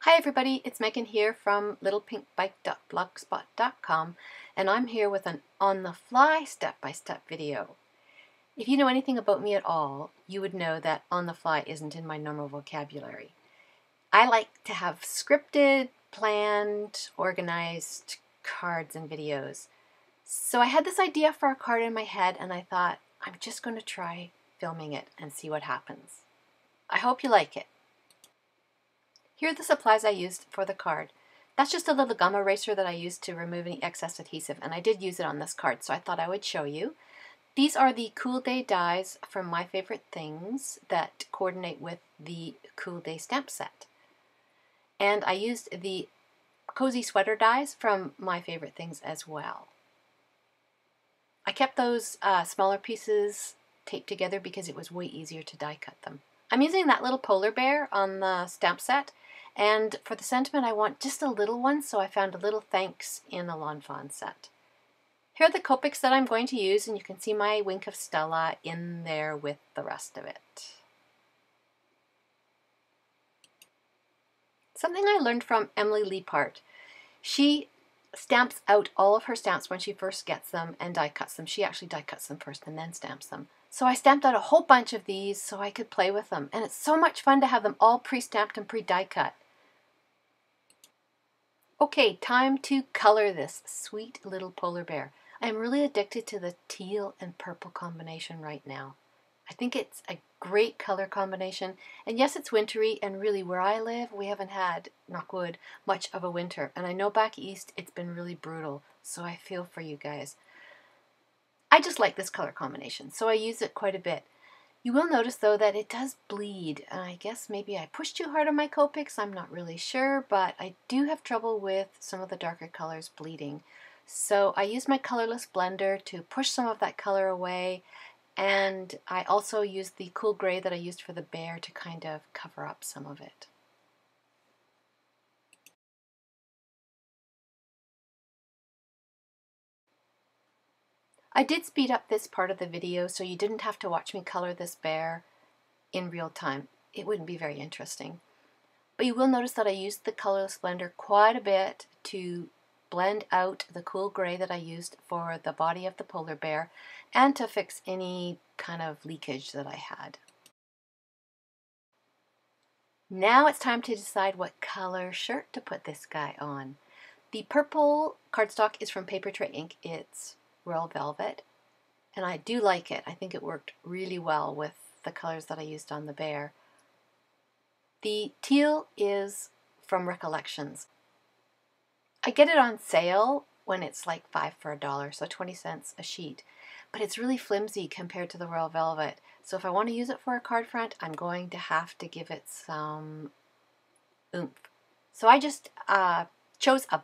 Hi everybody, it's Megan here from littlepinkbike.blogspot.com, and I'm here with an on-the-fly step-by-step video. If you know anything about me at all, you would know that on-the-fly isn't in my normal vocabulary. I like to have scripted, planned, organized cards and videos. So I had this idea for a card in my head and I thought, I'm just going to try filming it and see what happens. I hope you like it. Here are the supplies I used for the card. That's just a little gum eraser that I used to remove any excess adhesive, and I did use it on this card, so I thought I would show you. These are the Cool Day dies from My Favorite Things that coordinate with the Cool Day stamp set. And I used the Cozy Sweater dies from My Favorite Things as well. I kept those smaller pieces taped together because it was way easier to die cut them. I'm using that little polar bear on the stamp set, and for the sentiment I want just a little one, so I found a little thanks in the Lawn Fawn set. Here are the Copics that I'm going to use, and you can see my Wink of Stella in there with the rest of it. Something I learned from Emily Leapart. She stamps out all of her stamps when she first gets them and die cuts them. She actually die cuts them first and then stamps them. So I stamped out a whole bunch of these so I could play with them, and it's so much fun to have them all pre-stamped and pre-die cut. Okay, time to color this sweet little polar bear. I am really addicted to the teal and purple combination right now. I think it's a great color combination, and yes, it's wintry, and really where I live we haven't had, knock wood, much of a winter, and I know back east it's been really brutal, so I feel for you guys. I just like this color combination, so I use it quite a bit. You will notice though that it does bleed, and I guess maybe I pushed too hard on my Copics, I'm not really sure, but I do have trouble with some of the darker colors bleeding. So I use my colorless blender to push some of that color away, and I also used the cool gray that I used for the bear to kind of cover up some of it. I did speed up this part of the video so you didn't have to watch me color this bear in real time. It wouldn't be very interesting. But you will notice that I used the colorless blender quite a bit to blend out the cool gray that I used for the body of the polar bear and to fix any kind of leakage that I had. Now it's time to decide what color shirt to put this guy on. The purple cardstock is from Paper Tray Ink. It's Royal Velvet, and I do like it. I think it worked really well with the colors that I used on the bear. The teal is from Recollections. I get it on sale when it's like 5 for $1, so 20 cents a sheet. But it's really flimsy compared to the Royal Velvet. So if I want to use it for a card front, I'm going to have to give it some oomph. So I just chose a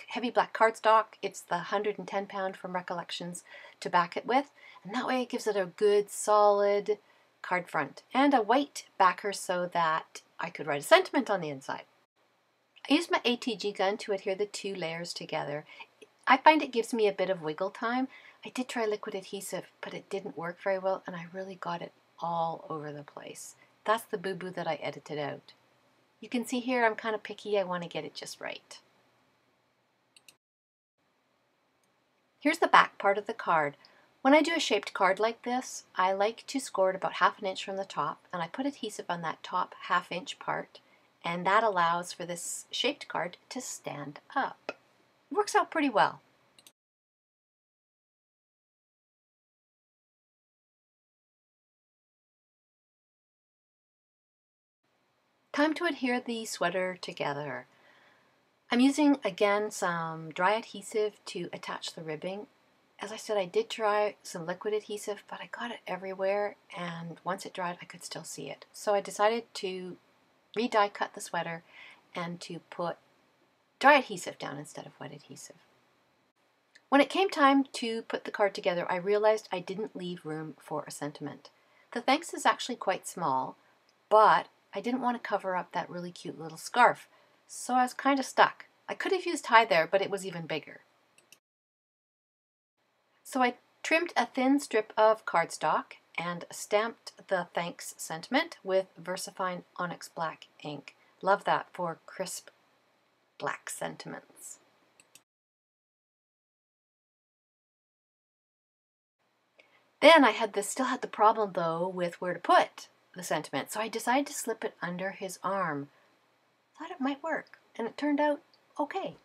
heavy black cardstock. It's the 110 pound from Recollections to back it with. And that way it gives it a good solid card front. And a white backer so that I could write a sentiment on the inside. I used my ATG gun to adhere the two layers together. I find it gives me a bit of wiggle time. I did try liquid adhesive, but it didn't work very well, and I really got it all over the place. That's the boo-boo that I edited out. You can see here I'm kind of picky. I want to get it just right. Here's the back part of the card. When I do a shaped card like this, I like to score it about 1/2 inch from the top, and I put adhesive on that top 1/2 inch part, and that allows for this shaped card to stand up. It works out pretty well. Time to adhere the sweater together. I'm using again some dry adhesive to attach the ribbing. As I said, I did try some liquid adhesive, but I got it everywhere, and once it dried I could still see it. So I decided to re-die cut the sweater and to put dry adhesive down instead of wet adhesive. When it came time to put the card together, I realized I didn't leave room for a sentiment. The thanks is actually quite small, but I didn't want to cover up that really cute little scarf, so I was kind of stuck. I could have used tie there, but it was even bigger. So I trimmed a thin strip of cardstock and stamped the thanks sentiment with VersaFine Onyx Black ink. Love that for crisp black sentiments. Then I still had the problem though with where to put the sentiment, so I decided to slip it under his arm. Thought it might work, and it turned out okay.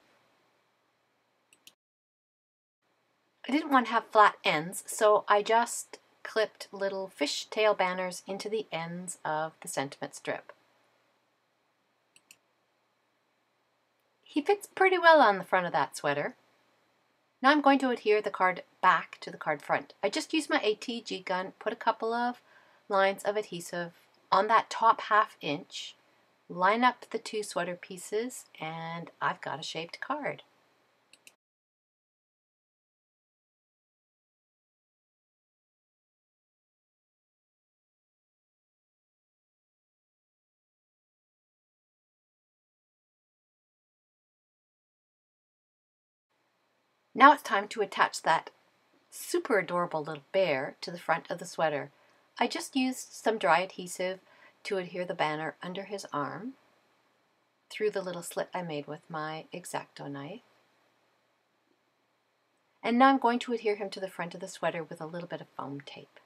I didn't want to have flat ends, so I just clipped little fishtail banners into the ends of the sentiment strip. He fits pretty well on the front of that sweater. Now I'm going to adhere the card back to the card front. I just used my ATG gun, put a couple of lines of adhesive on that top ½ inch, line up the two sweater pieces, and I've got a shaped card. Now it's time to attach that super adorable little bear to the front of the sweater. I just used some dry adhesive to adhere the banner under his arm through the little slit I made with my X-Acto knife. And now I'm going to adhere him to the front of the sweater with a little bit of foam tape.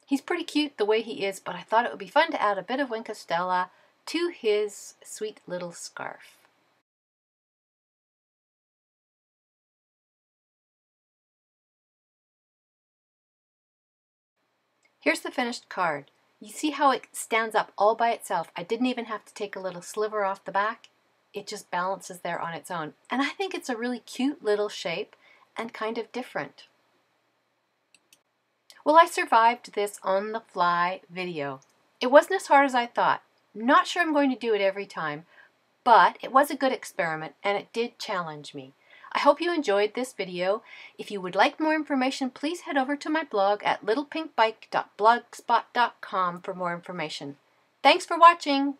He's pretty cute the way he is, but I thought it would be fun to add a bit of Wink of Stella to his sweet little scarf. Here's the finished card. You see how it stands up all by itself. I didn't even have to take a little sliver off the back. It just balances there on its own. And I think it's a really cute little shape and kind of different. Well, I survived this on the fly video. It wasn't as hard as I thought. Not sure I'm going to do it every time, but it was a good experiment and it did challenge me. I hope you enjoyed this video. If you would like more information, please head over to my blog at littlepinkbike.blogspot.com for more information. Thanks for watching!